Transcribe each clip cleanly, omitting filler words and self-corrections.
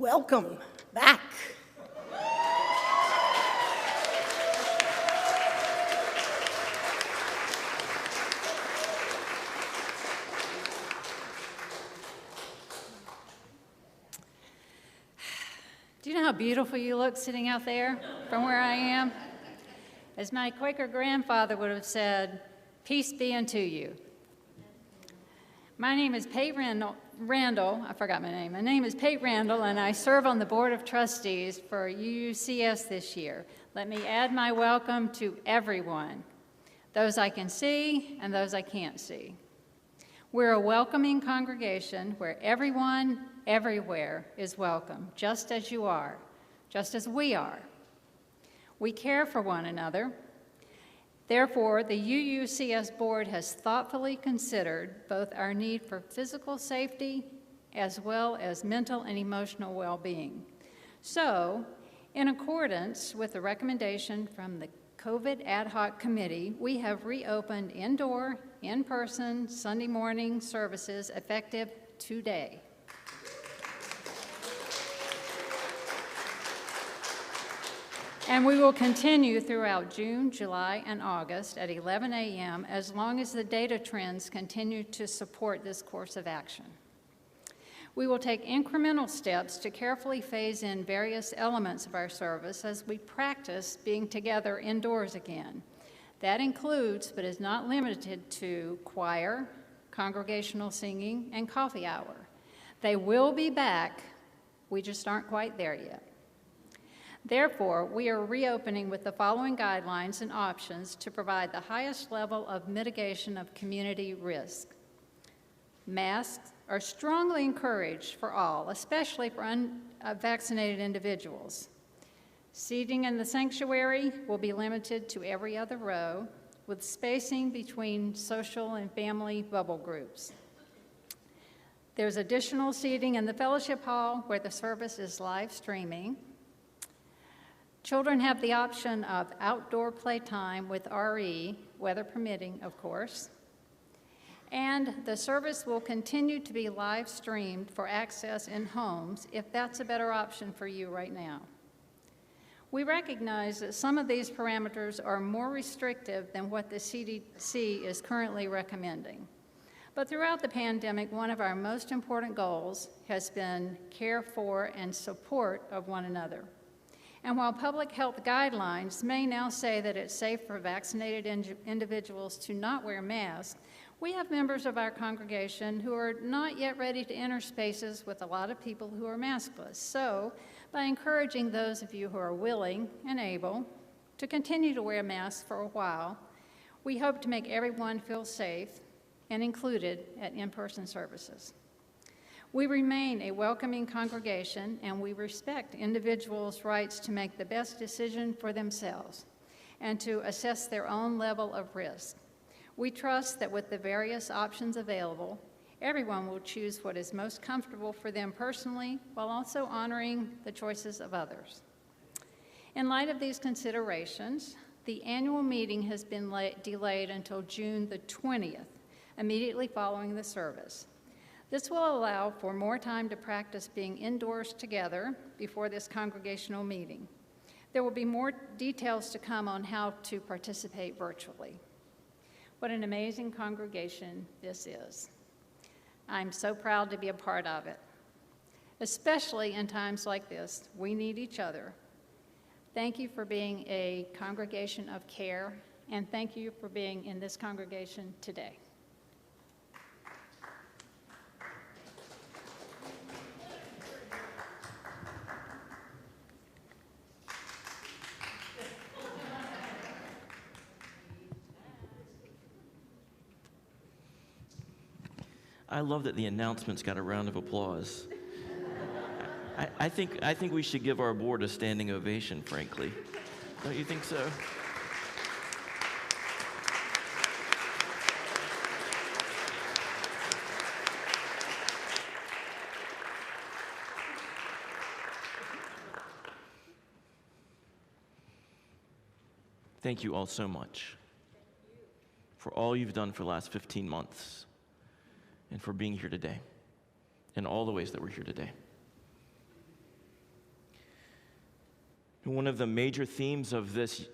Welcome back. Do you know how beautiful you look sitting out there from where I am? As my Quaker grandfather would have said, peace be unto you. My name is Pate Randall. I forgot my name. My name is Pate Randall, and I serve on the Board of Trustees for UUCS this year. Let me add my welcome to everyone, those I can see and those I can't see. We're a welcoming congregation where everyone, everywhere is welcome, just as you are, just as we are. We care for one another. Therefore, the UUCS board has thoughtfully considered both our need for physical safety as well as mental and emotional well-being. So, in accordance with the recommendation from the COVID Ad Hoc Committee, we have reopened indoor, in-person, Sunday morning services effective today. And we will continue throughout June, July, and August at 11 a.m. as long as the data trends continue to support this course of action. We will take incremental steps to carefully phase in various elements of our service as we practice being together indoors again. That includes, but is not limited to, choir, congregational singing, and coffee hour. They will be back, we just aren't quite there yet. Therefore, we are reopening with the following guidelines and options to provide the highest level of mitigation of community risk. Masks are strongly encouraged for all, especially for unvaccinated individuals. Seating in the sanctuary will be limited to every other row, with spacing between social and family bubble groups. There's additional seating in the fellowship hall where the service is live streaming. Children have the option of outdoor playtime with RE, weather permitting, of course. And the service will continue to be live streamed for access in homes if that's a better option for you right now. We recognize that some of these parameters are more restrictive than what the CDC is currently recommending. But throughout the pandemic, one of our most important goals has been care for and support of one another. And while public health guidelines may now say that it's safe for vaccinated individuals to not wear masks, we have members of our congregation who are not yet ready to enter spaces with a lot of people who are maskless. So, by encouraging those of you who are willing and able to continue to wear masks for a while, we hope to make everyone feel safe and included at in-person services. We remain a welcoming congregation, and we respect individuals' rights to make the best decision for themselves and to assess their own level of risk. We trust that with the various options available, everyone will choose what is most comfortable for them personally while also honoring the choices of others. In light of these considerations, the annual meeting has been delayed until June the 20th, immediately following the service. This will allow for more time to practice being indoors together before this congregational meeting. There will be more details to come on how to participate virtually. What an amazing congregation this is. I'm so proud to be a part of it. Especially in times like this, we need each other. Thank you for being a congregation of care, and thank you for being in this congregation today. I love that the announcements got a round of applause. I think we should give our board a standing ovation, frankly. Don't you think so? Thank you all so much for all you've done for the last 15 months. And for being here today, in all the ways that we're here today. And one of the major themes of this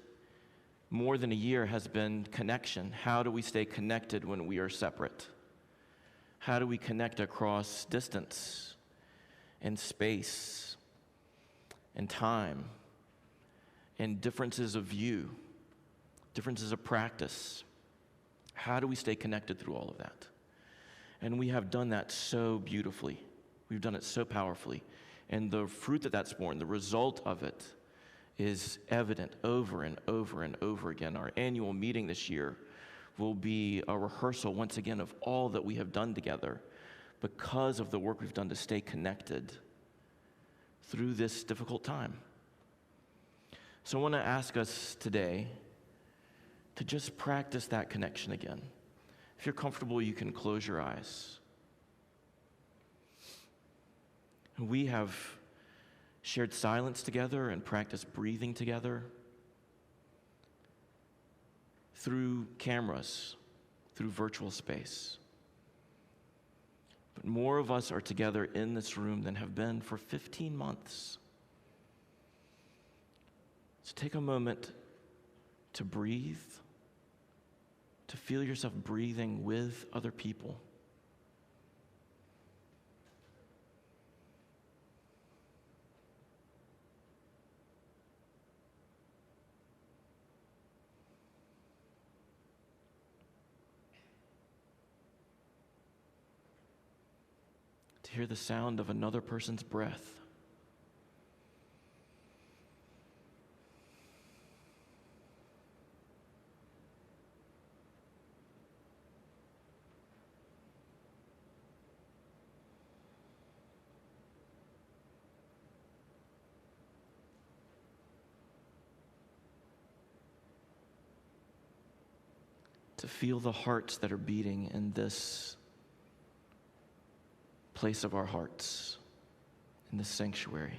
more than a year has been connection. How do we stay connected when we are separate? How do we connect across distance and space and time and differences of view, differences of practice? How do we stay connected through all of that? And we have done that so beautifully. We've done it so powerfully. And the fruit that that's borne, the result of it, is evident over and over and over again. Our annual meeting this year will be a rehearsal once again of all that we have done together because of the work we've done to stay connected through this difficult time. So I want to ask us today to just practice that connection again. If you're comfortable, you can close your eyes. We have shared silence together and practiced breathing together through cameras, through virtual space. But more of us are together in this room than have been for 15 months. So take a moment to breathe, to feel yourself breathing with other people. To hear the sound of another person's breath. To feel the hearts that are beating in this place of our hearts, in this sanctuary.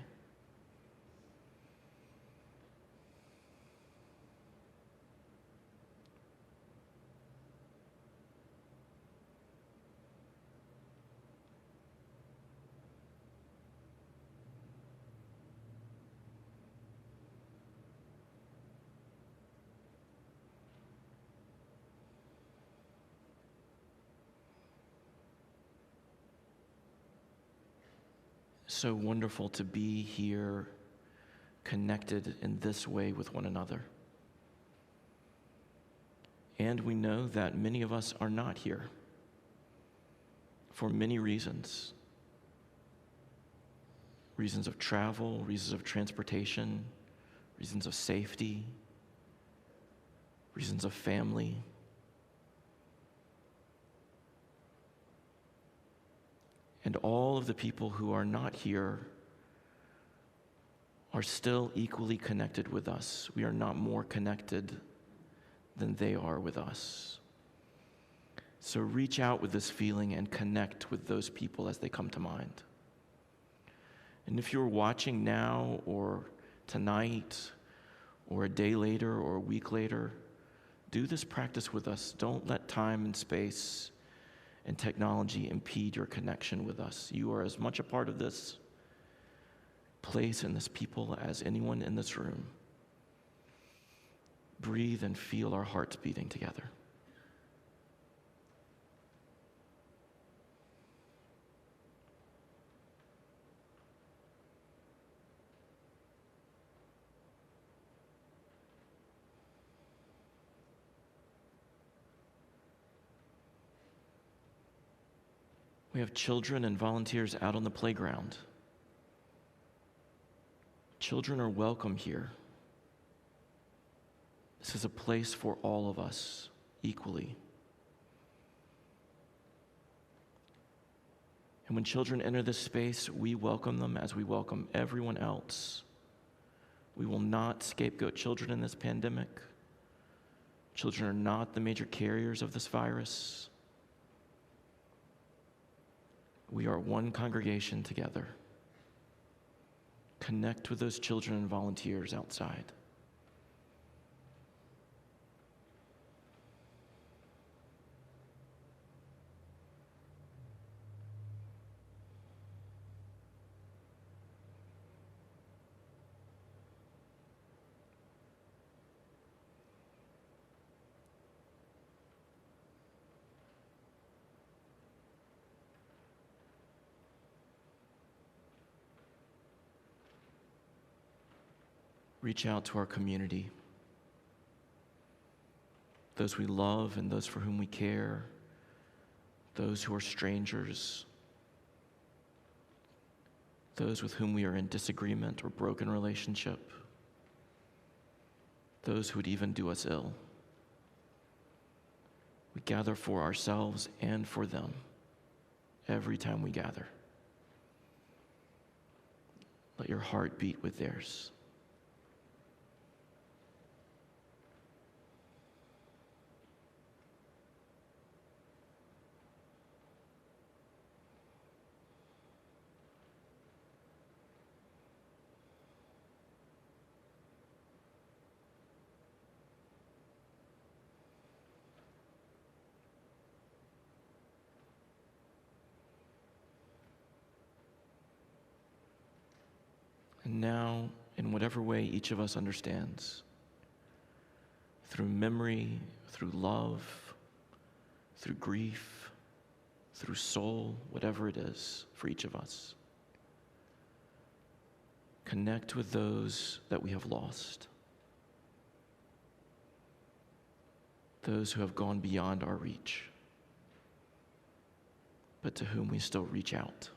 So wonderful to be here, connected in this way with one another. And we know that many of us are not here for many reasons. Reasons of travel, reasons of transportation, reasons of safety, reasons of family. And all of the people who are not here are still equally connected with us. We are not more connected than they are with us. So reach out with this feeling and connect with those people as they come to mind. And if you're watching now or tonight or a day later or a week later, do this practice with us. Don't let time and space and technology impede your connection with us. You are as much a part of this place and this people as anyone in this room. Breathe and feel our hearts beating together. We have children and volunteers out on the playground. Children are welcome here. This is a place for all of us equally. And when children enter this space, we welcome them as we welcome everyone else. We will not scapegoat children in this pandemic. Children are not the major carriers of this virus. We are one congregation together. Connect with those children and volunteers outside. reach out to our community, those we love and those for whom we care, those who are strangers, those with whom we are in disagreement or broken relationship, those who would even do us ill. We gather for ourselves and for them every time we gather. Let your heart beat with theirs. And now, in whatever way each of us understands, through memory, through love, through grief, through soul, whatever it is for each of us, connect with those that we have lost, those who have gone beyond our reach, but to whom we still reach out.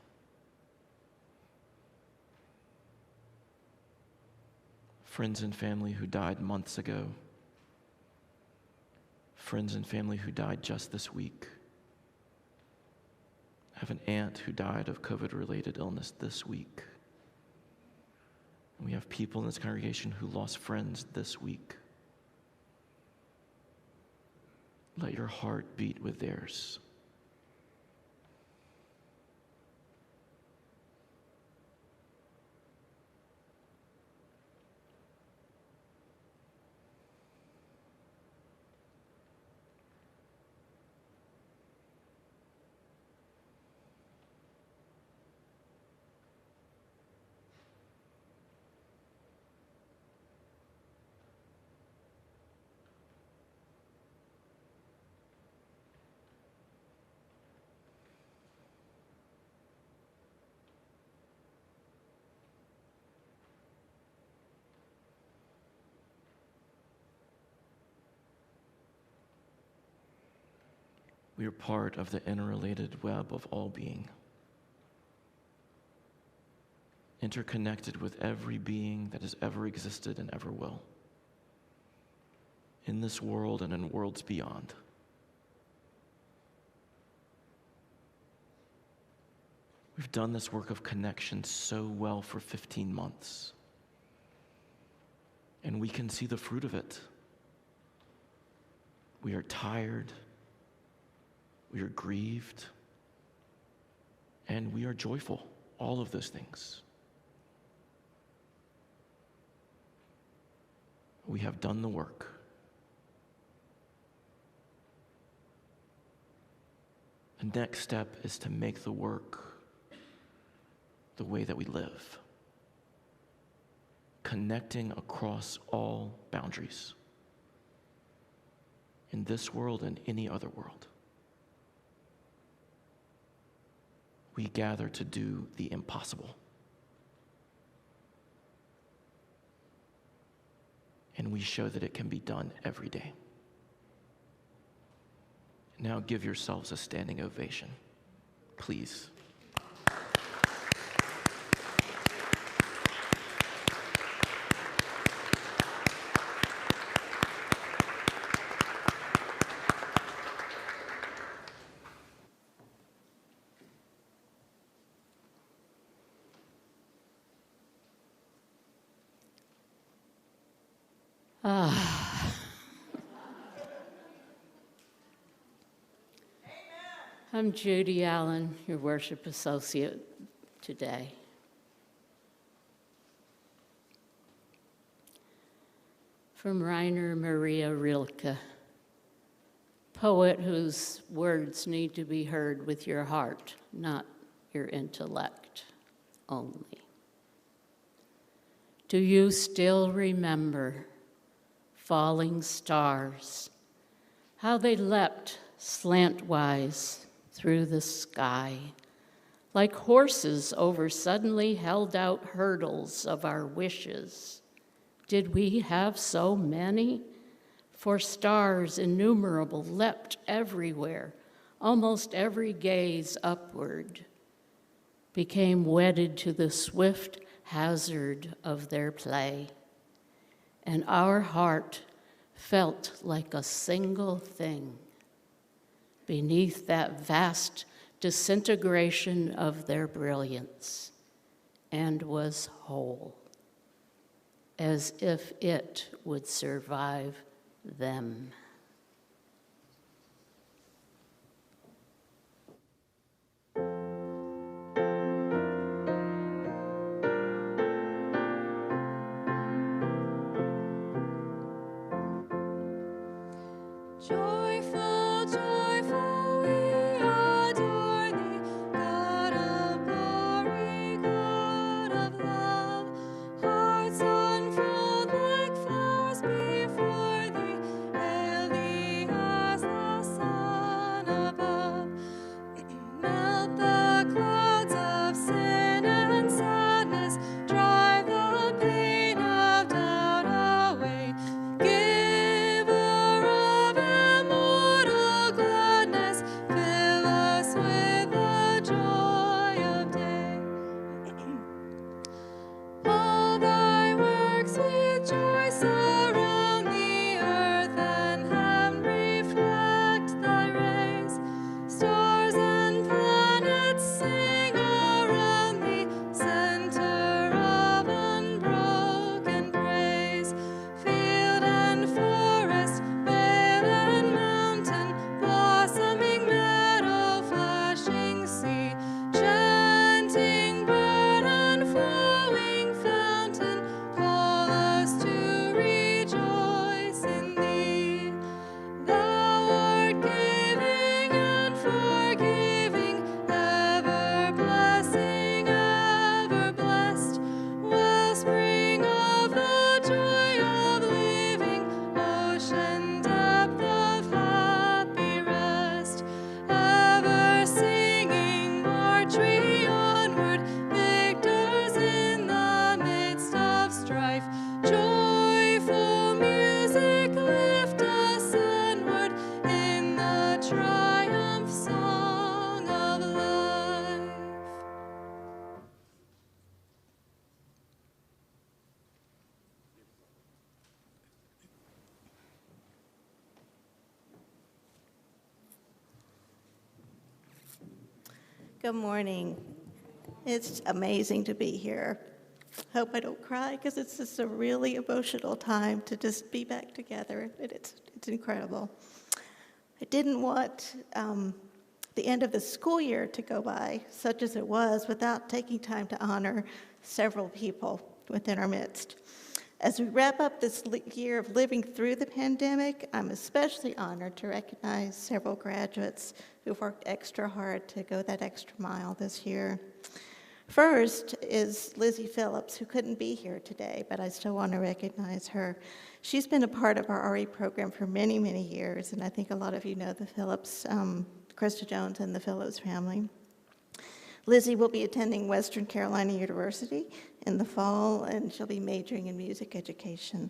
Friends and family who died months ago. Friends and family who died just this week. I have an aunt who died of COVID-related illness this week. And we have people in this congregation who lost friends this week. Let your heart beat with theirs. We are part of the interrelated web of all being, interconnected with every being that has ever existed and ever will, in this world and in worlds beyond. We've done this work of connection so well for 15 months, and we can see the fruit of it. We are tired. We are grieved, and we are joyful, all of those things. We have done the work. The next step is to make the work the way that we live, connecting across all boundaries, in this world and any other world. We gather to do the impossible. And we show that it can be done every day. Now give yourselves a standing ovation, please. I'm Judy Allen, your worship associate today. From Rainer Maria Rilke, poet whose words need to be heard with your heart, not your intellect only. Do you still remember falling stars, how they leapt slantwise through the sky, like horses over suddenly held out hurdles of our wishes, Did we have so many? For stars innumerable leapt everywhere, almost every gaze upward became wedded to the swift hazard of their play, and our heart felt like a single thing beneath that vast disintegration of their brilliance, and was whole, as if it would survive them. Joyful, joyful, we adore thee, God of glory, God of love. Hearts unfold like flowers before thee, hail thee as the sun above. Melt the clouds of sin and sadness, drive the pain of doubt away. Giver of immortal gladness, fill us with the joy of day. All thy works with joy surround the earth, and heaven reflect thy rays. Stars and planets sing around thee, center of unbroken praise. Field and forest, vale and mountain, blossoming meadow, flashing sea, chanting bird and flowing fountain, call us to rejoice in thee. Thou art giving and forgiving, ever blessing, ever blessed, wellspring of the joy of living, ocean depth of happy rest. Ever singing, march we onward, victors in the midst of strife. Joyful music lift us onward in the triumph song of life. Good morning. It's amazing to be here. Hope I don't cry because it's just a really emotional time to just be back together. It's incredible. I didn't want the end of the school year to go by, such as it was, without taking time to honor several people within our midst. As we wrap up this year of living through the pandemic, I'm especially honored to recognize several graduates who've worked extra hard to go that extra mile this year. First is Lizzie Phillips, who couldn't be here today, but I still want to recognize her. She's been a part of our RE program for many, many years, and I think a lot of you know the Phillips, Krista Jones and the Phillips family. Lizzie will be attending Western Carolina University in the fall, and she'll be majoring in music education.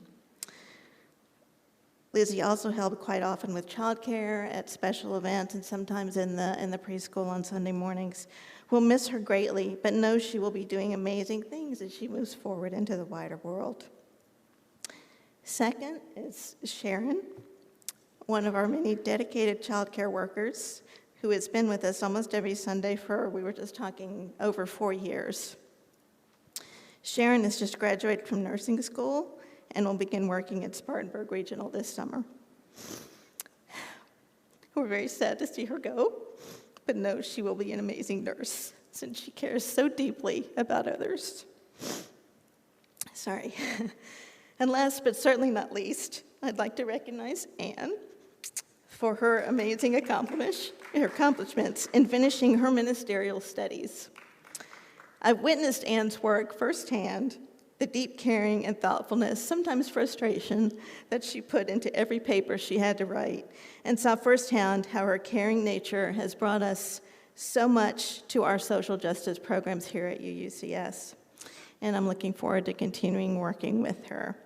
Lizzie also helped quite often with childcare at special events and sometimes in the preschool on Sunday mornings. We'll miss her greatly, but know she will be doing amazing things as she moves forward into the wider world. Second is Sharon, one of our many dedicated childcare workers who has been with us almost every Sunday for, we were just talking, over 4 years. Sharon has just graduated from nursing school and will begin working at Spartanburg Regional this summer. We're very sad to see her go, but know she will be an amazing nurse since she cares so deeply about others. Sorry. And last but certainly not least, I'd like to recognize Anne for her amazing accomplishments in finishing her ministerial studies. I've witnessed Anne's work firsthand, the deep caring and thoughtfulness, sometimes frustration, that she put into every paper she had to write, and saw firsthand how her caring nature has brought us so much to our social justice programs here at UUCS. and I'm looking forward to continuing working with her.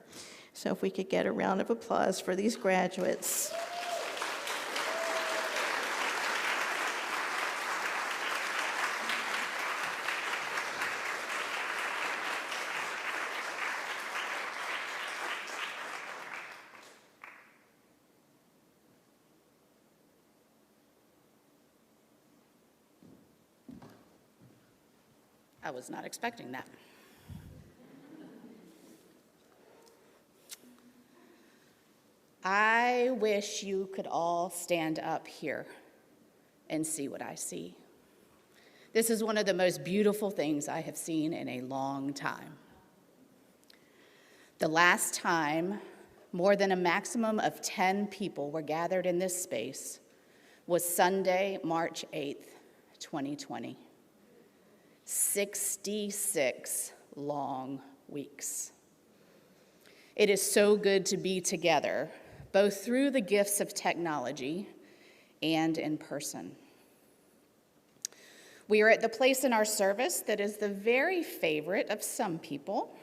So if we could get a round of applause for these graduates. I was not expecting that. I wish you could all stand up here and see what I see. This is one of the most beautiful things I have seen in a long time. The last time more than a maximum of 10 people were gathered in this space was Sunday, March 8th, 2020. 66 long weeks. It is so good to be together, both through the gifts of technology and in person. We are at the place in our service that is the very favorite of some people,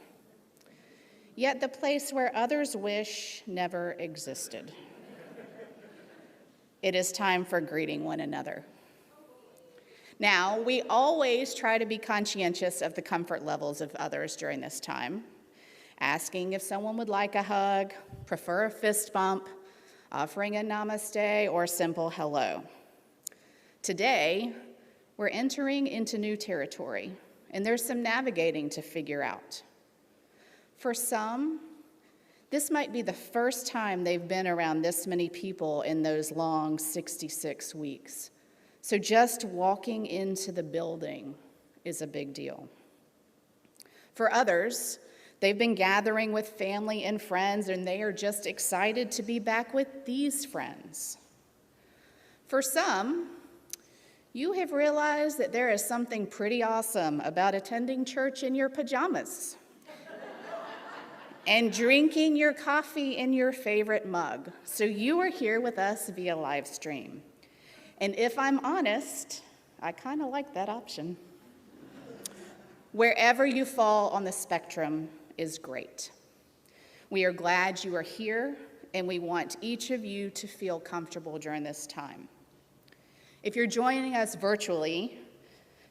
yet the place where others wish never existed. It is time for greeting one another. Now, we always try to be conscientious of the comfort levels of others during this time, asking if someone would like a hug, prefer a fist bump, offering a namaste, or simple hello. Today, we're entering into new territory, and there's some navigating to figure out. For some, this might be the first time they've been around this many people in those long 66 weeks. So just walking into the building is a big deal. For others, they've been gathering with family and friends, and they are just excited to be back with these friends. For some, you have realized that there is something pretty awesome about attending church in your pajamas and drinking your coffee in your favorite mug. So you are here with us via live stream. And if I'm honest, I kind of like that option. Wherever you fall on the spectrum is great. We are glad you are here, and we want each of you to feel comfortable during this time. If you're joining us virtually,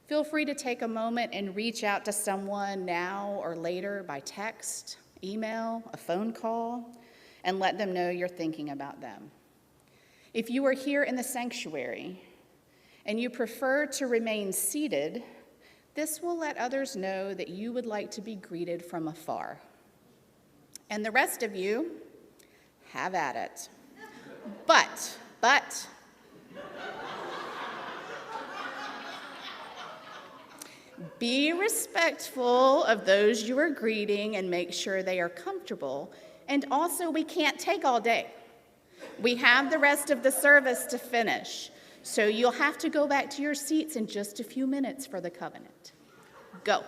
feel free to take a moment and reach out to someone now or later by text, email, a phone call, and let them know you're thinking about them. If you are here in the sanctuary and you prefer to remain seated, this will let others know that you would like to be greeted from afar. And the rest of you, have at it. But, be respectful of those you are greeting and make sure they are comfortable. And also, we can't take all day. We have the rest of the service to finish, so you'll have to go back to your seats in just a few minutes for the covenant. Go.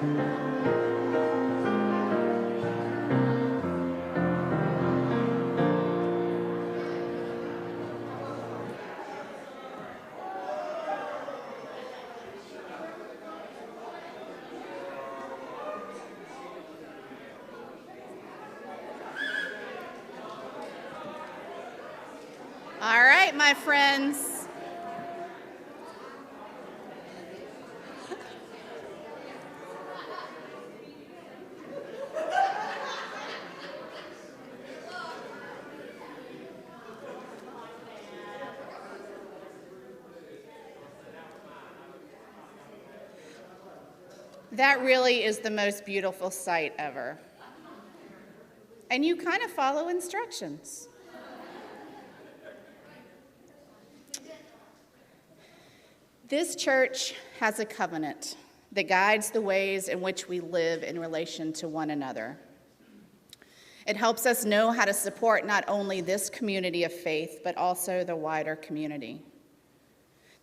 All right, my friends. That really is the most beautiful sight ever. And you kind of follow instructions. This church has a covenant that guides the ways in which we live in relation to one another. It helps us know how to support not only this community of faith, but also the wider community.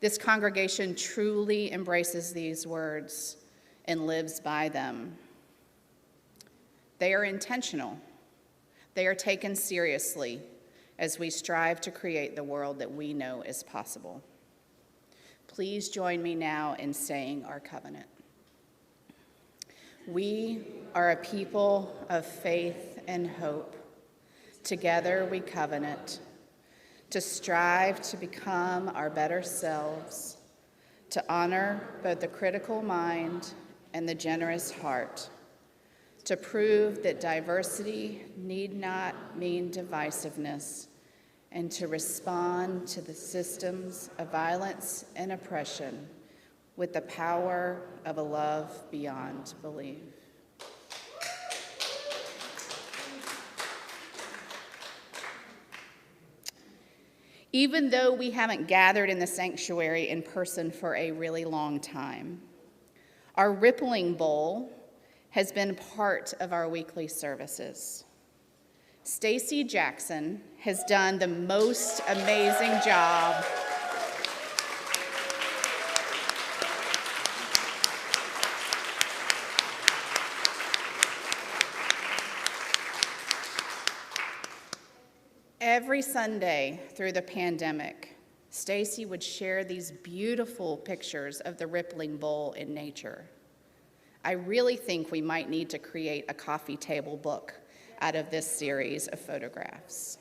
This congregation truly embraces these words and lives by them. They are intentional. They are taken seriously as we strive to create the world that we know is possible. Please join me now in saying our covenant. We are a people of faith and hope. Together we covenant to strive to become our better selves, to honor both the critical mind and the generous heart, to prove that diversity need not mean divisiveness, and to respond to the systems of violence and oppression with the power of a love beyond belief. Even though we haven't gathered in the sanctuary in person for a really long time, our Rippling Bowl has been part of our weekly services. Stacy Jackson has done the most amazing job every Sunday through the pandemic. Stacy would share these beautiful pictures of the Rippling Bowl in nature. I really think we might need to create a coffee table book out of this series of photographs.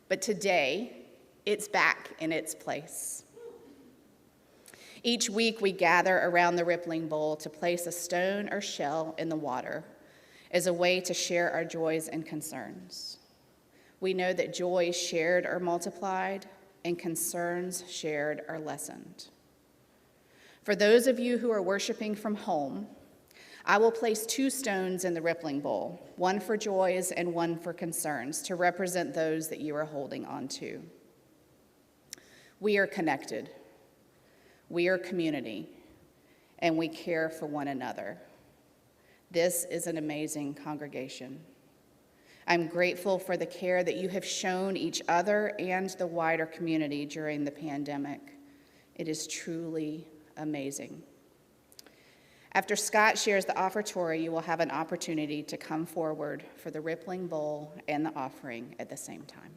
But today, it's back in its place. Each week, we gather around the Rippling Bowl to place a stone or shell in the water as a way to share our joys and concerns. We know that joys shared are multiplied, and concerns shared are lessened. For those of you who are worshiping from home, I will place 2 stones in the Rippling Bowl, one for joys and one for concerns, to represent those that you are holding on to. We are connected, we are community, and we care for one another. This is an amazing congregation. I'm grateful for the care that you have shown each other and the wider community during the pandemic. It is truly amazing. After Scott shares the offertory, you will have an opportunity to come forward for the Rippling Bowl and the offering at the same time.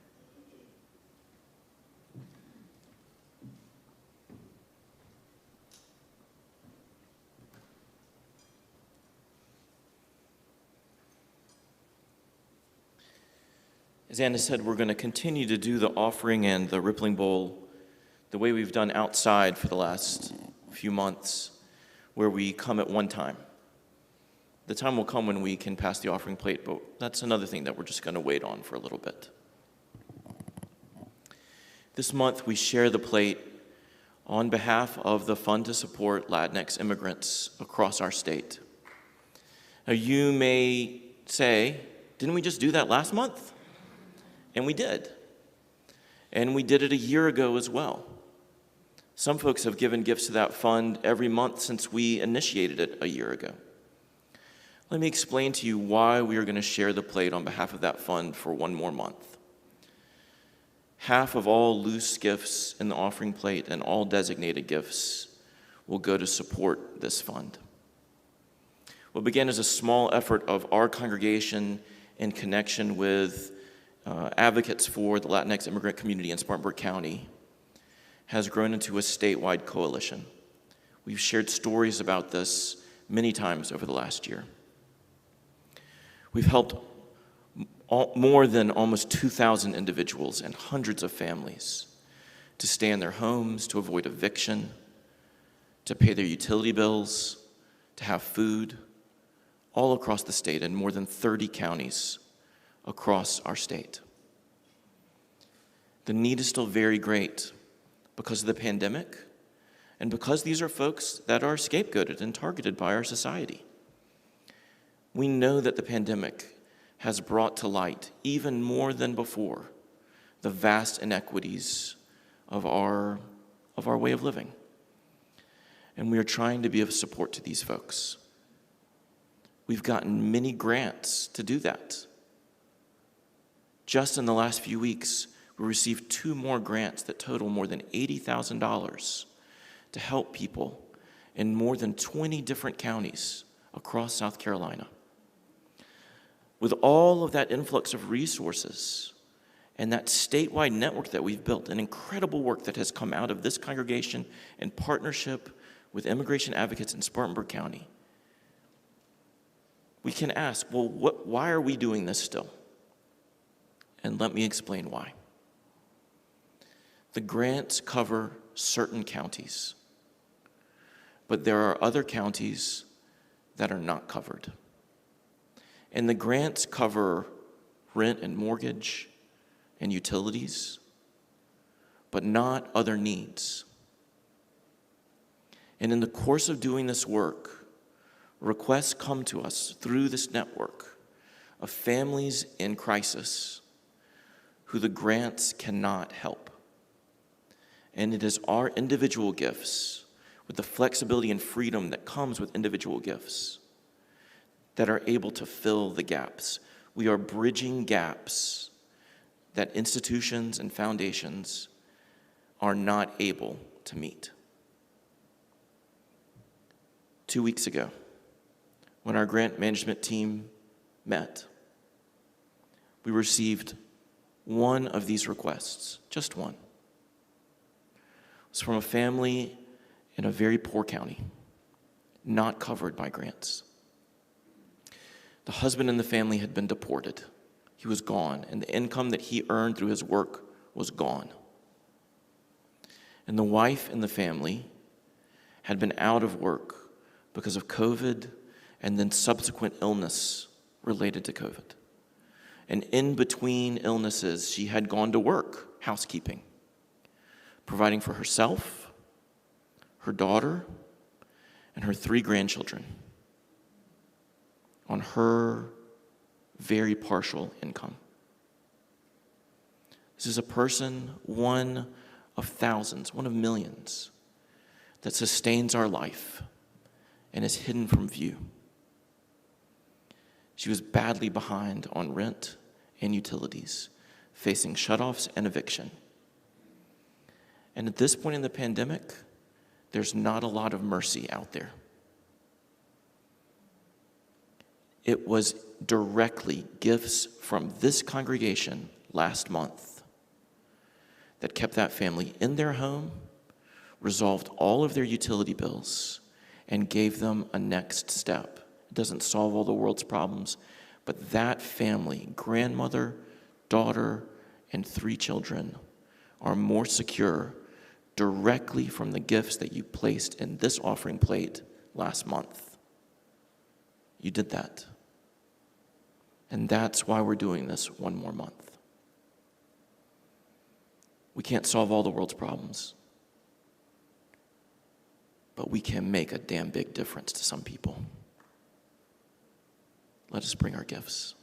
As Anna said, we're going to continue to do the offering and the Rippling Bowl the way we've done outside for the last few months, where we come at one time. The time will come when we can pass the offering plate, but that's another thing that we're just going to wait on for a little bit. This month, we share the plate on behalf of the Fund to Support Latinx Immigrants across our state. Now, you may say, didn't we just do that last month? And we did. And we did it a year ago as well. Some folks have given gifts to that fund every month since we initiated it a year ago. Let me explain to you why we are going to share the plate on behalf of that fund for one more month. Half of all loose gifts in the offering plate and all designated gifts will go to support this fund. What began as a small effort of our congregation in connection with advocates for the Latinx immigrant community in Spartanburg County has grown into a statewide coalition. We've shared stories about this many times over the last year. We've helped more than almost 2,000 individuals and hundreds of families to stay in their homes, to avoid eviction, to pay their utility bills, to have food, all across the state in more than 30 counties across our state. The need is still very great because of the pandemic and because these are folks that are scapegoated and targeted by our society. We know that the pandemic has brought to light, even more than before, the vast inequities of our way of living. And we are trying to be of support to these folks. We've gotten many grants to do that. Just in the last few weeks, we received 2 more grants that total more than $80,000 to help people in more than 20 different counties across South Carolina. With all of that influx of resources and that statewide network that we've built, an incredible work that has come out of this congregation in partnership with immigration advocates in Spartanburg County, we can ask, well, why are we doing this still? And let me explain why. The grants cover certain counties, but there are other counties that are not covered. And the grants cover rent and mortgage and utilities, but not other needs. And in the course of doing this work, requests come to us through this network of families in crisis who the grants cannot help. And it is our individual gifts, with the flexibility and freedom that comes with individual gifts, that are able to fill the gaps. We are bridging gaps that institutions and foundations are not able to meet. 2 weeks ago, when our grant management team met, we received one of these requests, just one. It was from a family in a very poor county, not covered by grants. The husband in the family had been deported. He was gone, and the income that he earned through his work was gone. And the wife in the family had been out of work because of COVID and then subsequent illness related to COVID. And in between illnesses, she had gone to work, housekeeping, providing for herself, her daughter, and her 3 grandchildren on her very partial income. This is a person, one of thousands, one of millions, that sustains our life and is hidden from view. She was badly behind on rent and utilities, facing shutoffs and eviction. And at this point in the pandemic, there's not a lot of mercy out there. It was directly gifts from this congregation last month that kept that family in their home, resolved all of their utility bills, and gave them a next step. It doesn't solve all the world's problems, but that family, grandmother, daughter, and 3 children, are more secure directly from the gifts that you placed in this offering plate last month. You did that. And that's why we're doing this one more month. We can't solve all the world's problems, but we can make a damn big difference to some people. Let us bring our gifts.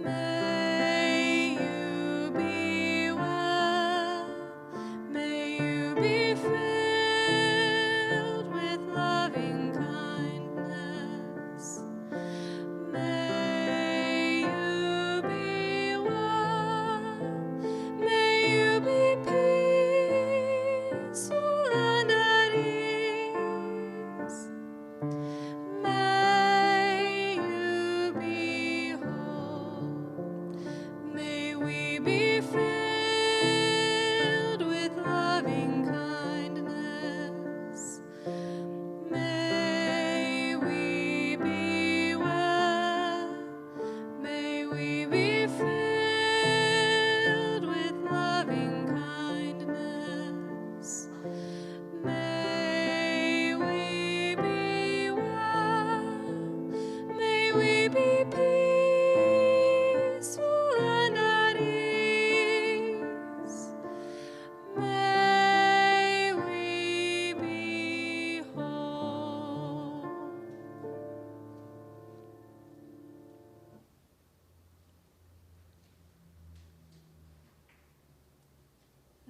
May you be well. May you be filled with loving kindness. May you be well. May you be peaceful and at ease. May you be whole. May we be filled with loving kindness. May we be well. May we be filled with loving kindness. May we be well. May we be peaceful and at ease. May we be whole.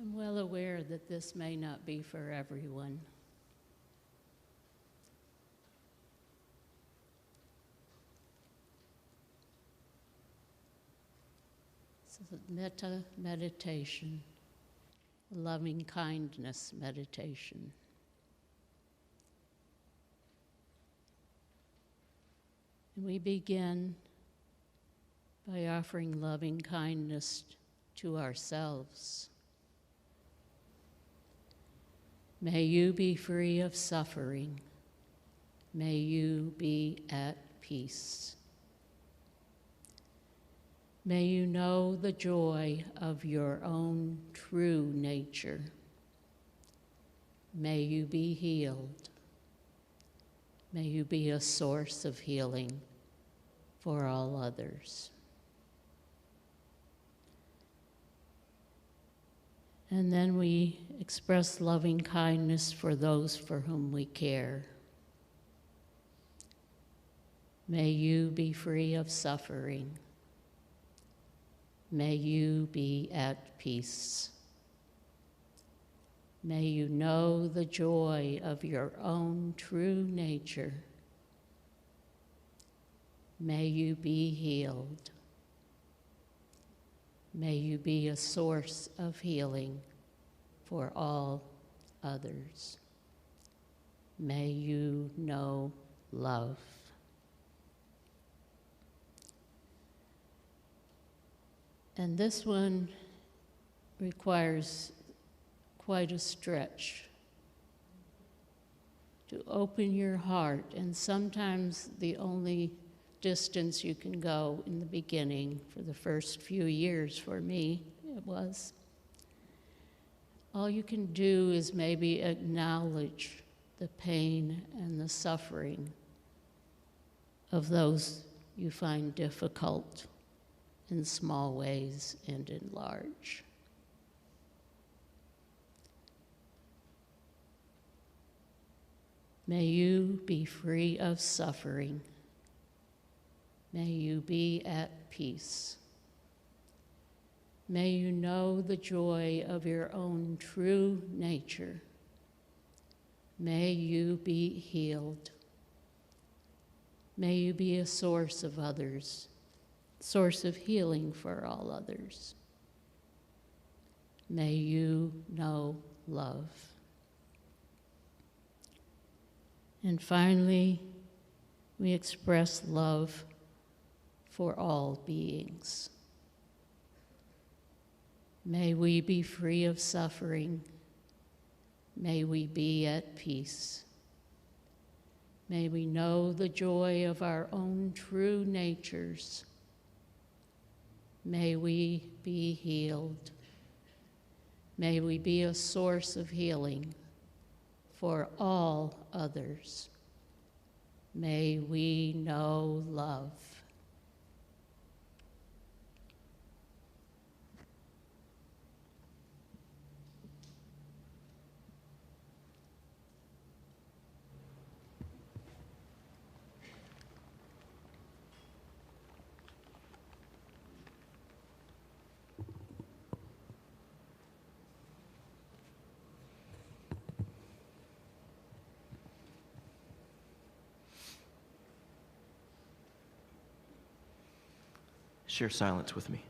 I'm well aware that this may not be for everyone. This is a metta meditation, a loving kindness meditation. And we begin by offering loving kindness to ourselves. May you be free of suffering. May you be at peace. May you know the joy of your own true nature. May you be healed. May you be a source of healing for all others. And then we express loving kindness for those for whom we care. May you be free of suffering. May you be at peace. May you know the joy of your own true nature. May you be healed. May you be a source of healing for all others. May you know love. And this one requires quite a stretch to open your heart, and sometimes the only distance you can go in the beginning, for the first few years for me, it was. All you can do is maybe acknowledge the pain and the suffering of those you find difficult in small ways and in large. May you be free of suffering. May you be at peace. May you know the joy of your own true nature. May you be healed. May you be a source of others, source of healing for all others. May you know love. And finally, we express love for all beings. May we be free of suffering. May we be at peace. May we know the joy of our own true natures. May we be healed. May we be a source of healing for all others. May we know love. share silence with me.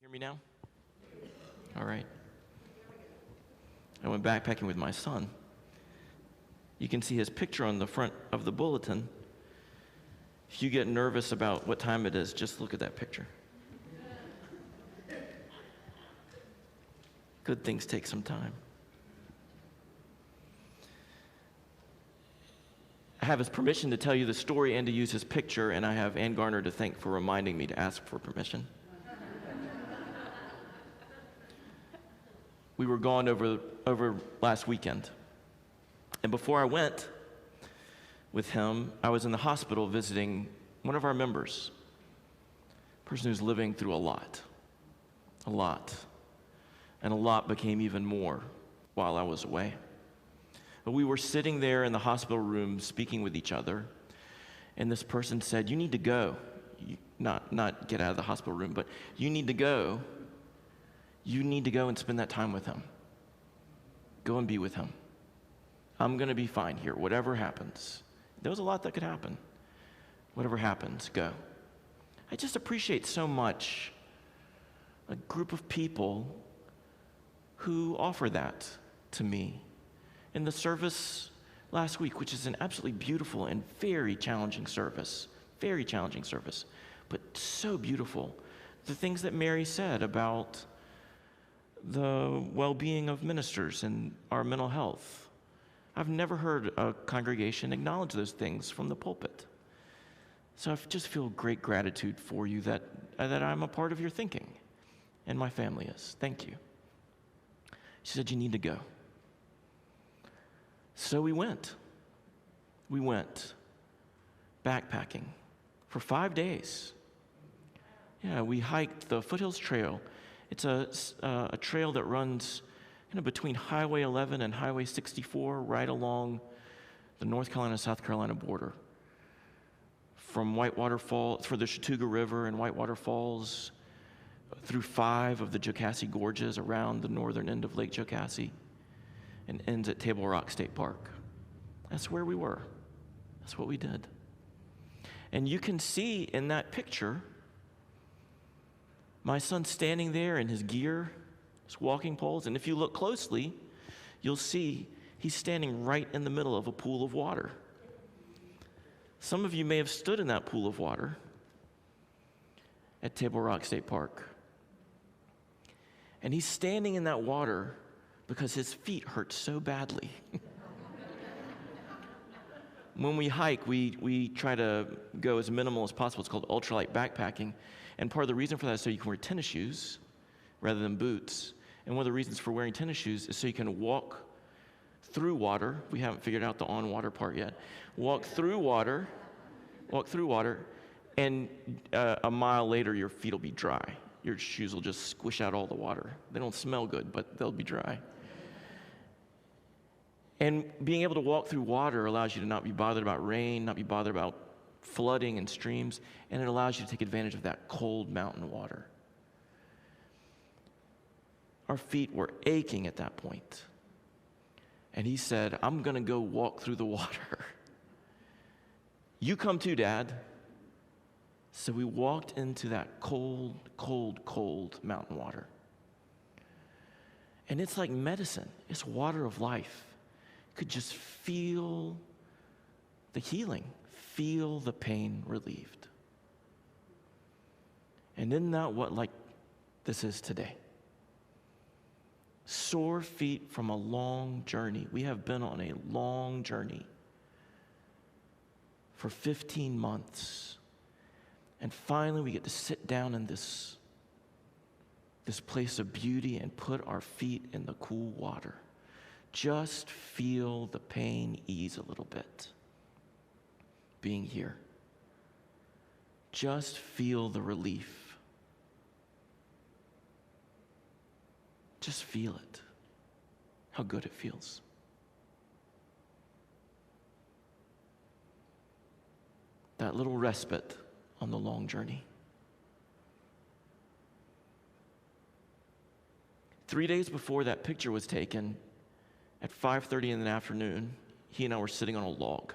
Hear me now? All right. I went backpacking with my son. You can see his picture on the front of the bulletin. If you get nervous about what time it is, just look at that picture. Good things take some time. I have his permission to tell you the story and to use his picture, and I have Ann Garner to thank for reminding me to ask for permission. We were gone over last weekend. And before I went with him, I was in the hospital visiting one of our members, a person who's living through a lot. And a lot became even more while I was away. But we were sitting there in the hospital room speaking with each other, and this person said, "You need to go." Not get out of the hospital room, but you need to go. You need to go and spend that time with him. Go and be with him. I'm going to be fine here, whatever happens. There was a lot that could happen. Whatever happens, go. I just appreciate so much a group of people who offer that to me. In the service last week, which is an absolutely beautiful and very challenging service, but so beautiful. The things that Mary said about the well-being of ministers and our mental health. I've never heard a congregation acknowledge those things from the pulpit. So I just feel great gratitude for you that I'm a part of your thinking, and my family is. Thank you. She said, "You need to go." So we went. We went backpacking for 5 days. Yeah, we hiked the Foothills Trail. It's a trail that runs between Highway 11 and Highway 64, right along the North Carolina-South Carolina border. From Whitewater Falls, for the Chattooga River and Whitewater Falls, through 5 of the Jocassee Gorges around the northern end of Lake Jocassee, and ends at Table Rock State Park. That's where we were. That's what we did. And you can see in that picture my son standing there in his gear, his walking poles, and if you look closely, you'll see he's standing right in the middle of a pool of water. Some of you may have stood in that pool of water at Table Rock State Park. And he's standing in that water because his feet hurt so badly. When we hike, we try to go as minimal as possible. It's called Ultralight Backpacking. And part of the reason for that is so you can wear tennis shoes rather than boots. And one of the reasons for wearing tennis shoes is so you can walk through water. We haven't figured out the on-water part yet. Walk through water, and a mile later, your feet will be dry. Your shoes will just squish out all the water. They don't smell good, but they'll be dry. And being able to walk through water allows you to not be bothered about rain, not be bothered about flooding and streams, and it allows you to take advantage of that cold mountain water. Our feet were aching at that point. And he said, I'm going to go walk through the water. You come too, Dad. So we walked into that cold, cold, cold mountain water. And it's like medicine. It's water of life. You could just feel the healing, feel the pain relieved. And isn't that what like this is today? Sore feet from a long journey. We have been on a long journey for 15 months. And finally we get to sit down in this place of beauty and put our feet in the cool water. Just feel the pain ease a little bit. Being here. Just feel the relief. Just feel it. How good it feels. That little respite on the long journey. 3 days before that picture was taken, at 5:30 in the afternoon, he and I were sitting on a log.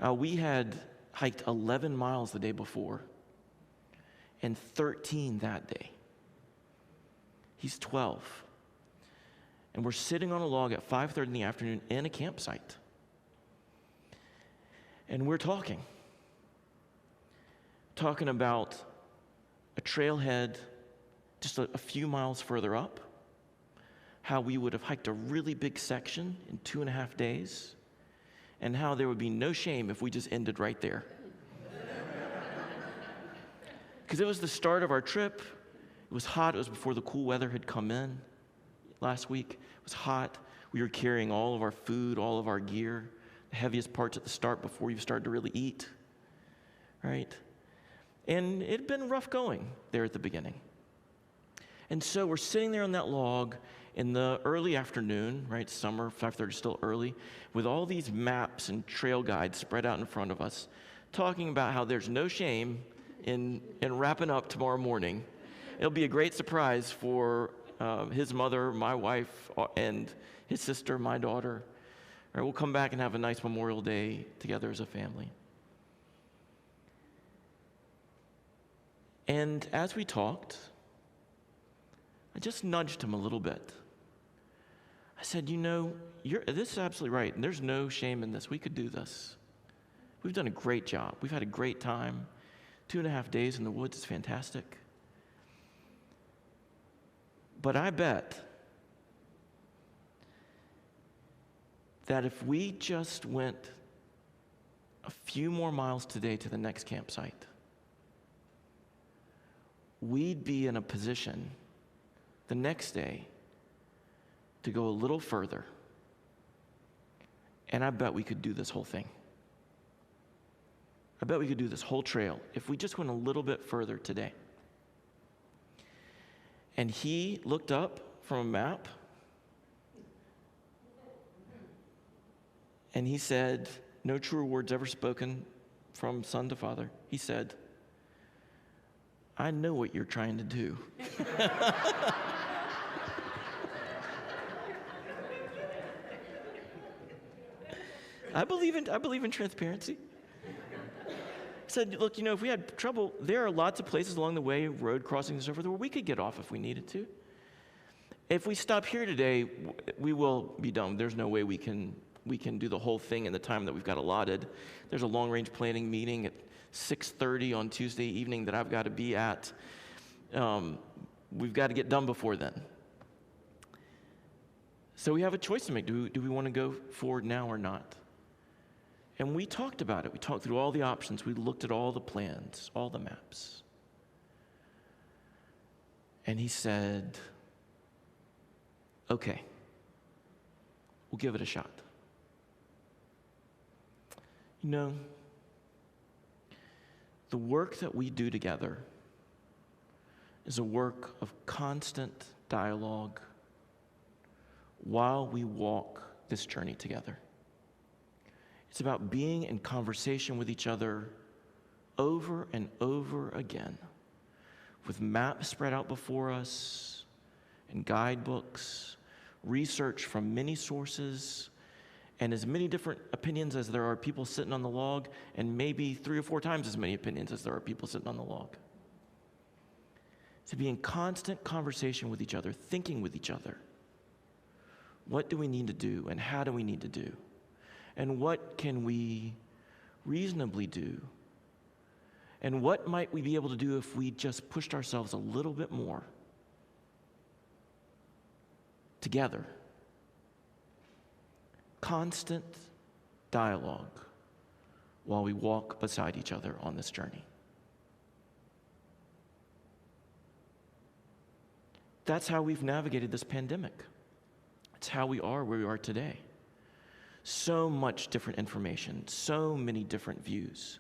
We had hiked 11 miles the day before and 13 that day. He's 12. And we're sitting on a log at 5:30 in the afternoon in a campsite. And we're talking about a trailhead just a few miles further up, how we would have hiked a really big section in 2.5 days, and how there would be no shame if we just ended right there. Because it was the start of our trip. It was hot. It was before the cool weather had come in last week. It was hot. We were carrying all of our food, all of our gear, the heaviest parts at the start before you started to really eat, right? And it had been rough going there at the beginning. And so we're sitting there on that log in the early afternoon, right? Summer, 5:30, still early, with all these maps and trail guides spread out in front of us, talking about how there's no shame in wrapping up tomorrow morning. It'll be a great surprise for his mother, my wife, and his sister, my daughter. Right, we'll come back and have a nice Memorial Day together as a family. And as we talked, I just nudged him a little bit. I said, you know, this is absolutely right. And there's no shame in this. We could do this. We've done a great job. We've had a great time. 2.5 days in the woods is fantastic. But I bet that if we just went a few more miles today to the next campsite, we'd be in a position the next day to go a little further. And I bet we could do this whole thing. I bet we could do this whole trail if we just went a little bit further today. And he looked up from a map and he said, no truer words ever spoken from son to father. He said, I know what you're trying to do. I believe in transparency. I said, look, you know, if we had trouble, there are lots of places along the way, road crossings and so forth, where we could get off if we needed to. If we stop here today, we will be done. There's no way we can do the whole thing in the time that we've got allotted. There's a long-range planning meeting at 6:30 on Tuesday evening that I've got to be at. We've got to get done before then. So we have a choice to make. Do we want to go forward now or not? And we talked about it. We talked through all the options. We looked at all the plans, all the maps. And he said, okay, we'll give it a shot. You know, the work that we do together is a work of constant dialogue while we walk this journey together. It's about being in conversation with each other over and over again, with maps spread out before us and guidebooks, research from many sources, and as many different opinions as there are people sitting on the log, and maybe 3 or 4 times as many opinions as there are people sitting on the log. To be in constant conversation with each other, thinking with each other. What do we need to do, and how do we need to do? And what can we reasonably do? And what might we be able to do if we just pushed ourselves a little bit more together? Constant dialogue while we walk beside each other on this journey. That's how we've navigated this pandemic. It's how we are where we are today. So much different information, so many different views.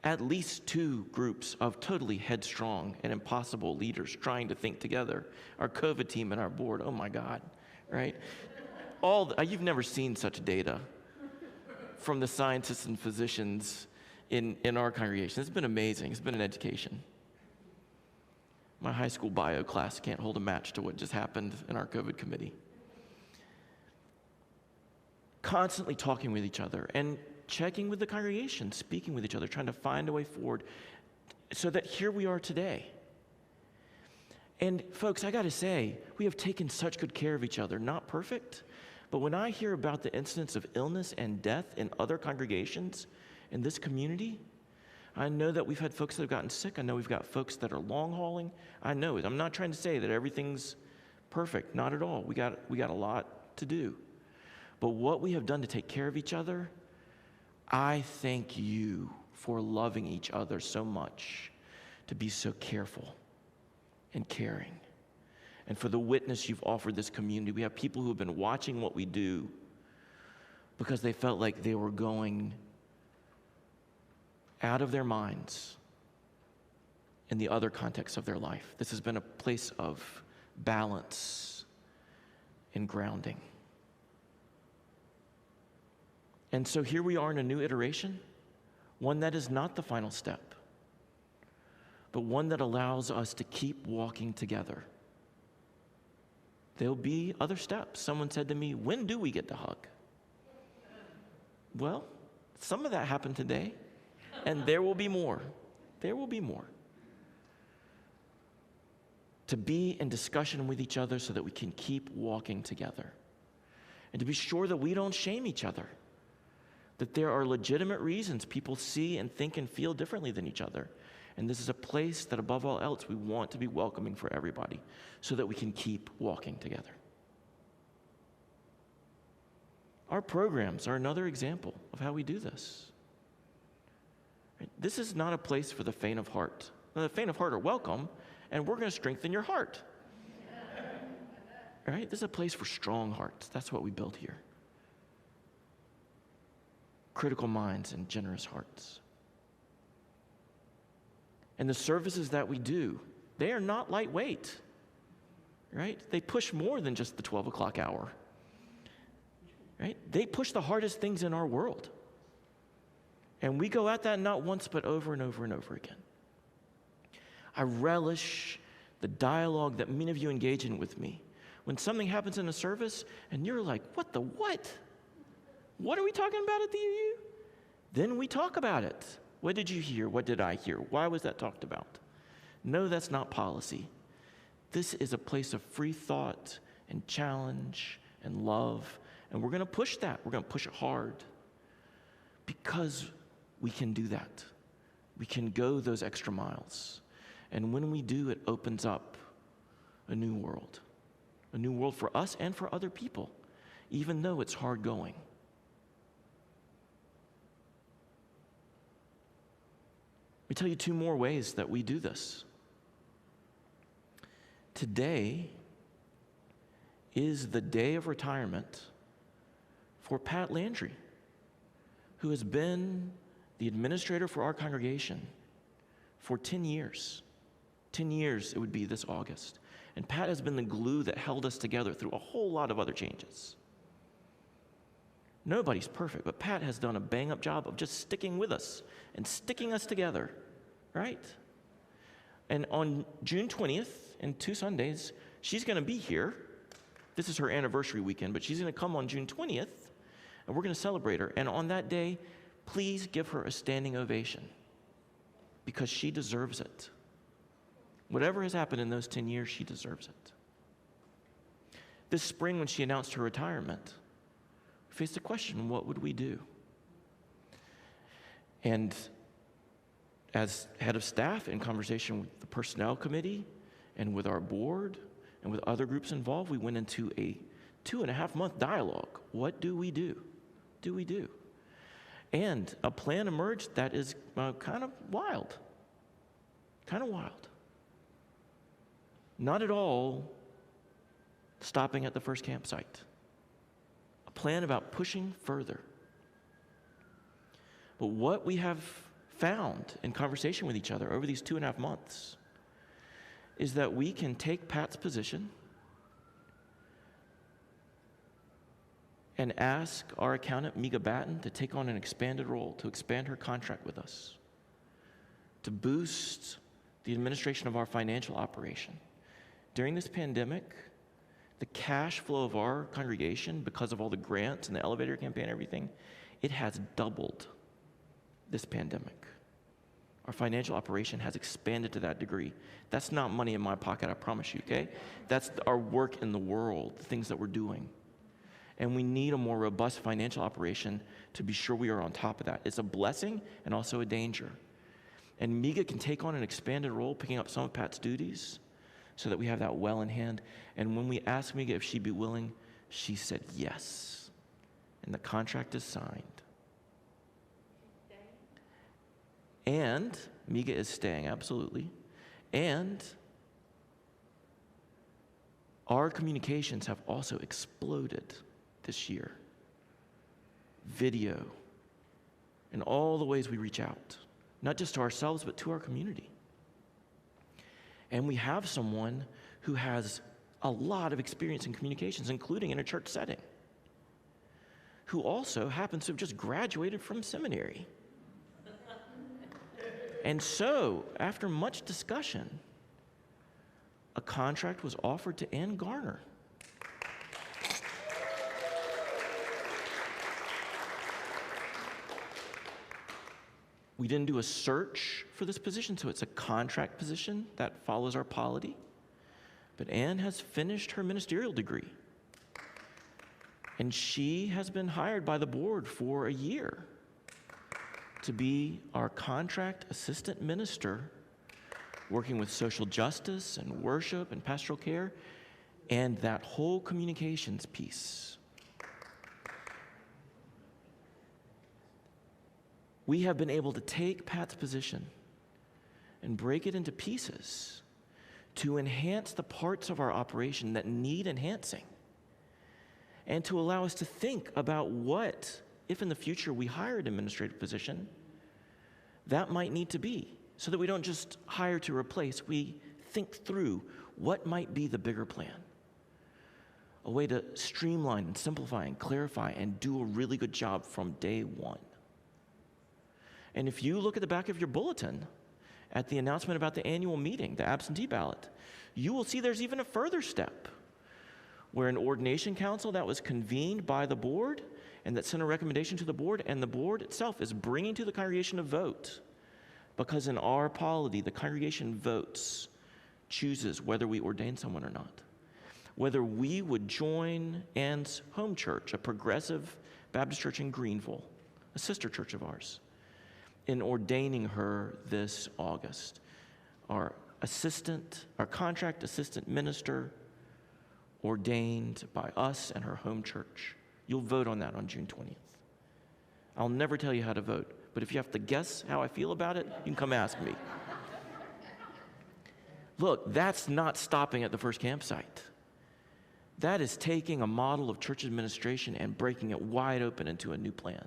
At least 2 groups of totally headstrong and impossible leaders trying to think together. Our COVID team and our board, oh my God, right? You've never seen such data from the scientists and physicians in our congregation. It's been amazing. It's been an education. My high school bio class can't hold a match to what just happened in our COVID committee. Constantly talking with each other and checking with the congregation, speaking with each other, trying to find a way forward so that here we are today. And folks, I got to say, we have taken such good care of each other. Not perfect, but when I hear about the incidents of illness and death in other congregations in this community, I know that we've had folks that have gotten sick. I know we've got folks that are long hauling. I know it. I'm not trying to say that everything's perfect. Not at all. We got a lot to do. But what we have done to take care of each other, I thank you for loving each other so much, to be so careful and caring, and for the witness you've offered this community. We have people who have been watching what we do because they felt like they were going out of their minds in the other contexts of their life. This has been a place of balance and grounding. And so here we are in a new iteration, one that is not the final step, but one that allows us to keep walking together. There'll be other steps. Someone said to me, when do we get to hug? Well, some of that happened today, and there will be more. There will be more. To be in discussion with each other so that we can keep walking together. And to be sure that we don't shame each other. That there are legitimate reasons people see and think and feel differently than each other. And this is a place that above all else we want to be welcoming for everybody so that we can keep walking together. Our programs are another example of how we do this. Right? This is not a place for the faint of heart. Now, the faint of heart are welcome, and we're going to strengthen your heart. Right? This is a place for strong hearts. That's what we build here. Critical minds and generous hearts. And the services that we do, they are not lightweight, right? They push more than just the 12 o'clock hour, right? They push the hardest things in our world. And we go at that not once, but over and over and over again. I relish the dialogue that many of you engage in with me. When something happens in a service and you're like, what the what? What are we talking about at the UU? Then we talk about it. What did you hear? What did I hear? Why was that talked about? No, that's not policy. This is a place of free thought and challenge and love. And we're going to push that. We're going to push it hard. Because we can do that. We can go those extra miles. And when we do, it opens up a new world. A new world for us and for other people, even though it's hard going. Let me tell you 2 more ways that we do this. Today is the day of retirement for Pat Landry, who has been the administrator for our congregation for 10 years. 10 years it would be this August. And Pat has been the glue that held us together through a whole lot of other changes. Nobody's perfect, but Pat has done a bang-up job of just sticking with us and sticking us together, right? And on June 20th, in 2 Sundays, she's going to be here This is her anniversary weekend, but she's going to come on June 20th, and we're going to celebrate her. And on that day, please give her a standing ovation, because she deserves it. Whatever has happened in those 10 years, she deserves it. This spring, when she announced her retirement, we faced the question, what would we do? And as head of staff, in conversation with the personnel committee and with our board and with other groups involved, we went into a 2.5-month dialogue. What do we do? Do we do? And a plan emerged that is kind of wild. Kind of wild. Not at all stopping at the first campsite. A plan about pushing further. But what we have found in conversation with each other over these 2.5 months is that we can take Pat's position and ask our accountant, Miga Batten, to take on an expanded role, to expand her contract with us, to boost the administration of our financial operation. During this pandemic, the cash flow of our congregation, because of all the grants and the elevator campaign and everything, it has doubled this pandemic. Our financial operation has expanded to that degree. That's not money in my pocket, I promise you, okay? That's our work in the world, the things that we're doing. And we need a more robust financial operation to be sure we are on top of that. It's a blessing and also a danger. And Miga can take on an expanded role, picking up some of Pat's duties, so that we have that well in hand. And when we asked Miga if she'd be willing, she said yes. And the contract is signed. And Miga is staying, absolutely. And our communications have also exploded this year. Video, and all the ways we reach out, not just to ourselves, but to our community. And we have someone who has a lot of experience in communications, including in a church setting, who also happens to have just graduated from seminary. And so, after much discussion, a contract was offered to Ann Garner. We didn't do a search for this position, so it's a contract position that follows our polity. But Ann has finished her ministerial degree. And she has been hired by the board for a year to be our contract assistant minister, working with social justice and worship and pastoral care and that whole communications piece. We have been able to take Pat's position and break it into pieces to enhance the parts of our operation that need enhancing, and to allow us to think about what, if in the future we hire an administrative position, that might need to be, so that we don't just hire to replace, we think through what might be the bigger plan. A way to streamline and simplify and clarify and do a really good job from day one. And if you look at the back of your bulletin at the announcement about the annual meeting, the absentee ballot, you will see there's even a further step where an ordination council that was convened by the board and that sent a recommendation to the board, and the board itself is bringing to the congregation a vote, because in our polity, the congregation votes, chooses whether we ordain someone or not. Whether we would join Ann's home church, a progressive Baptist church in Greenville, a sister church of ours, in ordaining her this August. Our contract assistant minister, ordained by us and her home church. You'll vote on that on June 20th. I'll never tell you how to vote, but if you have to guess how I feel about it, you can come ask me. Look, that's not stopping at the first campsite. That is taking a model of church administration and breaking it wide open into a new plan.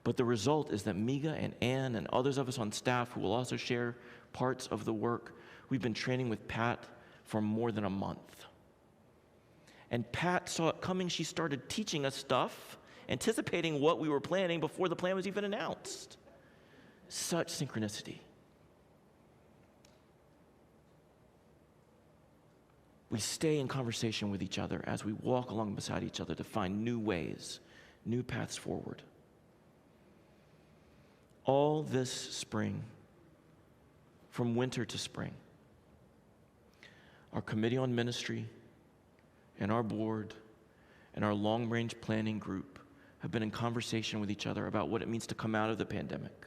But the result is that Miga and Ann and others of us on staff who will also share parts of the work, we've been training with Pat for more than a month. And Pat saw it coming. She started teaching us stuff, anticipating what we were planning before the plan was even announced. Such synchronicity. we stay in conversation with each other as we walk along beside each other to find new ways, new paths forward. All this spring, from winter to spring, our Committee on Ministry and our board and our long-range planning group have been in conversation with each other about what it means to come out of the pandemic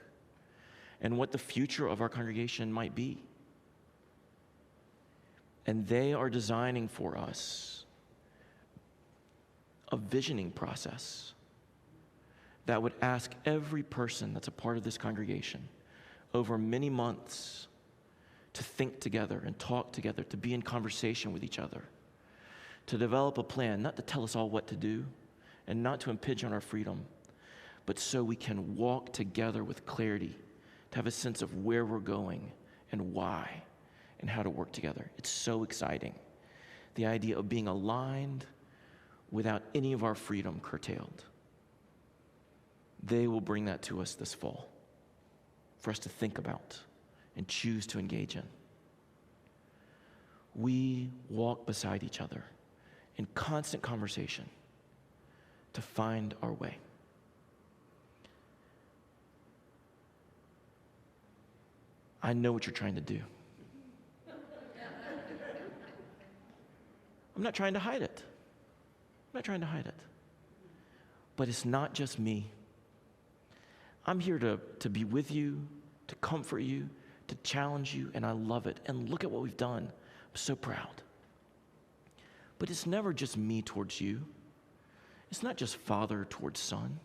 and what the future of our congregation might be. And they are designing for us a visioning process that would ask every person that's a part of this congregation over many months to think together and talk together, to be in conversation with each other, to develop a plan, not to tell us all what to do and not to impinge on our freedom, but so we can walk together with clarity, to have a sense of where we're going and why and how to work together. It's so exciting. The idea of being aligned without any of our freedom curtailed. They will bring that to us this fall for us to think about and choose to engage in. We walk beside each other in constant conversation to find our way. I know what you're trying to do. I'm not trying to hide it. I'm not trying to hide it. But it's not just me. I'm here to be with you, to comfort you, to challenge you, and I love it. And look at what we've done. I'm so proud. But it's never just me towards you. It's not just father towards son.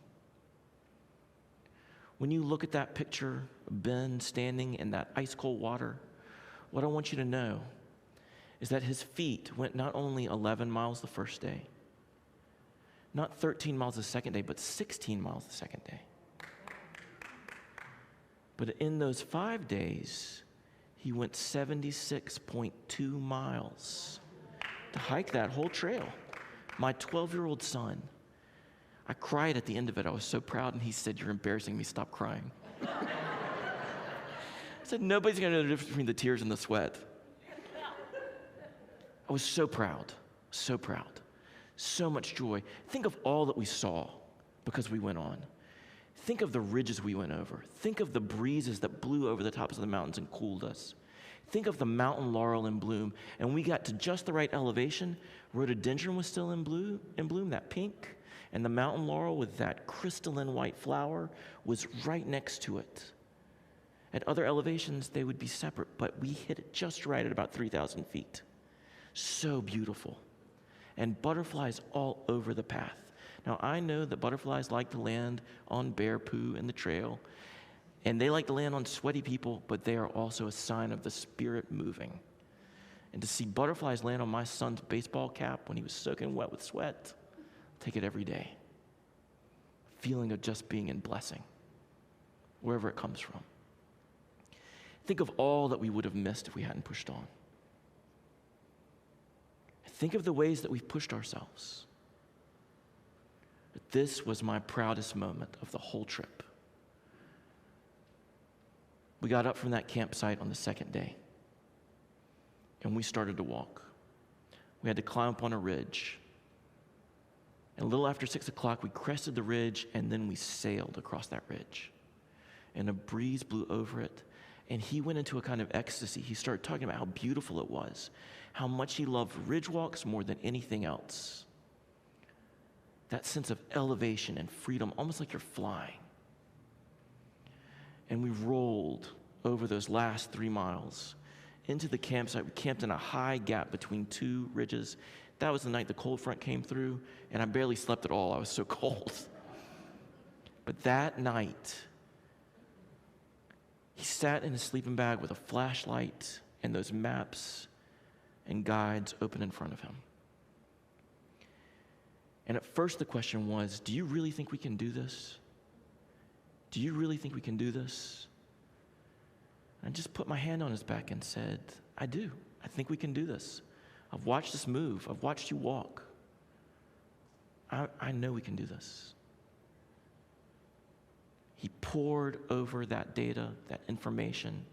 When you look at that picture of Ben standing in that ice cold water, what I want you to know is that his feet went not only 11 miles the first day, not 13 miles the second day, but 16 miles the second day. But in those 5 days, he went 76.2 miles to hike that whole trail. My 12-year-old son, I cried at the end of it. I was so proud, and he said, "You're embarrassing me, stop crying." I said, nobody's gonna know the difference between the tears and the sweat. I was so proud, so proud. So much joy. Think of all that we saw because we went on. Think of the ridges we went over. Think of the breezes that blew over the tops of the mountains and cooled us. Think of the mountain laurel in bloom. And we got to just the right elevation. Rhododendron was still in bloom, that pink. And the mountain laurel with that crystalline white flower was right next to it. At other elevations, they would be separate, but we hit it just right at about 3,000 feet. So beautiful. And butterflies all over the path. Now, I know that butterflies like to land on bear poo in the trail, and they like to land on sweaty people, but they are also a sign of the Spirit moving. And to see butterflies land on my son's baseball cap when he was soaking wet with sweat, I'll take it every day. Feeling of just being in blessing, wherever it comes from. Think of all that we would have missed if we hadn't pushed on. Think of the ways that we've pushed ourselves. But this was my proudest moment of the whole trip. We got up from that campsite on the second day, and we started to walk. We had to climb up on a ridge. And a little after 6 o'clock, we crested the ridge, and then we sailed across that ridge. And a breeze blew over it, and he went into a kind of ecstasy. He started talking about how beautiful it was, how much he loved ridge walks more than anything else. That sense of elevation and freedom, almost like you're flying. And we rolled over those last 3 miles into the campsite. We camped in a high gap between 2 ridges. That was the night the cold front came through, and I barely slept at all. I was so cold. But that night, he sat in his sleeping bag with a flashlight and those maps and guides open in front of him. And at first the question was, do you really think we can do this? Do you really think we can do this? And I just put my hand on his back and said, I do. I think we can do this. I've watched this move. I've watched you walk. I know we can do this. He poured over that data, that information.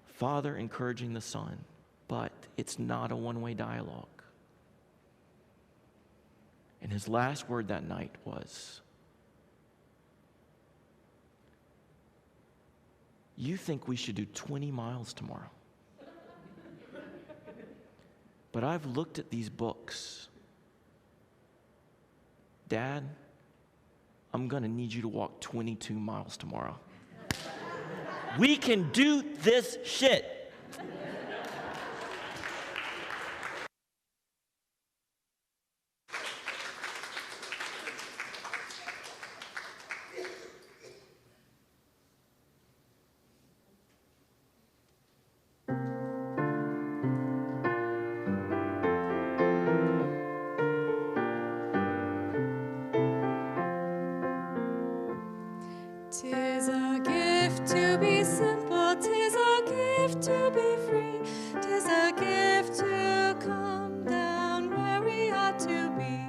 Father encouraging the Son, but it's not a one-way dialogue. And his last word that night was, "You think we should do 20 miles tomorrow? But I've looked at these books. Dad, I'm going to need you to walk 22 miles tomorrow. We can do this shit." Tis a gift to be simple, tis a gift to be free, tis a gift to come down where we ought to be.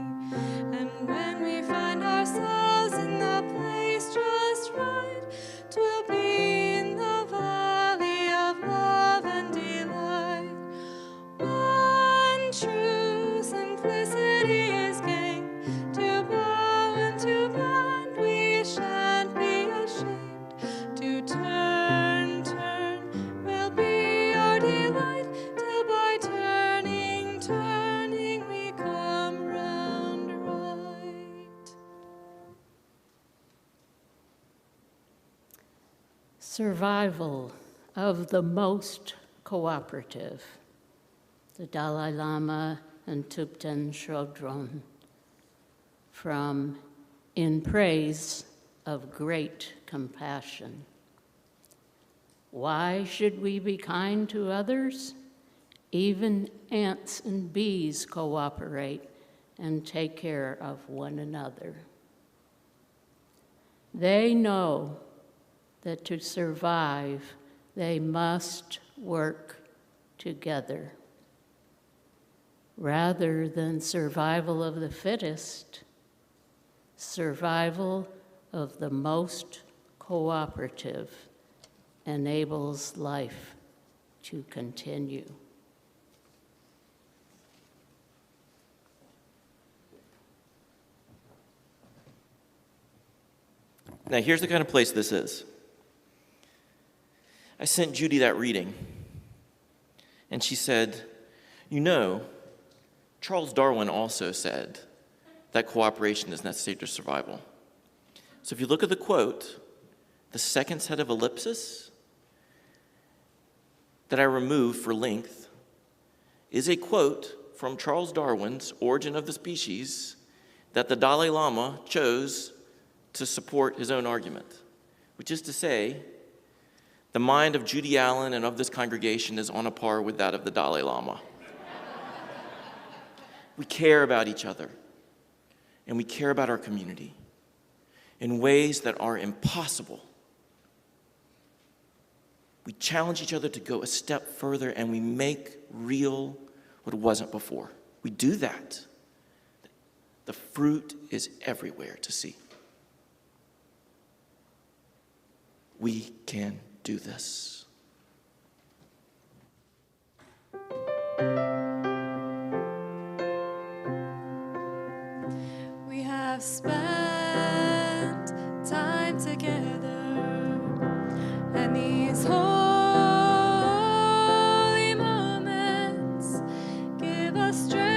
And when we find ourselves in the place just right, 'twill be in the valley of love and delight. One true simplicity is gained, to bow and to bend we shan't be ashamed. To turn, turn will be our delight, till by turning, turning we come round right. Survival of the most cooperative. The Dalai Lama and Thubten Shodron, from In Praise of Great Compassion. Why should we be kind to others? Even ants and bees cooperate and take care of one another. They know that to survive, they must work together. Rather than survival of the fittest, survival of the most cooperative enables life to continue. Now, here's the kind of place this is. I sent Judy that reading, and she said, "You know, Charles Darwin also said that cooperation is necessary to survival." So if you look at the quote, the second set of ellipses that I removed for length is a quote from Charles Darwin's Origin of the Species that the Dalai Lama chose to support his own argument, which is to say, the mind of Judy Allen and of this congregation is on a par with that of the Dalai Lama. We care about each other, and we care about our community in ways that are impossible. We challenge each other to go a step further, and we make real what wasn't before. We do that. The fruit is everywhere to see. We can do this. We have spent time together, and these holy moments give us strength.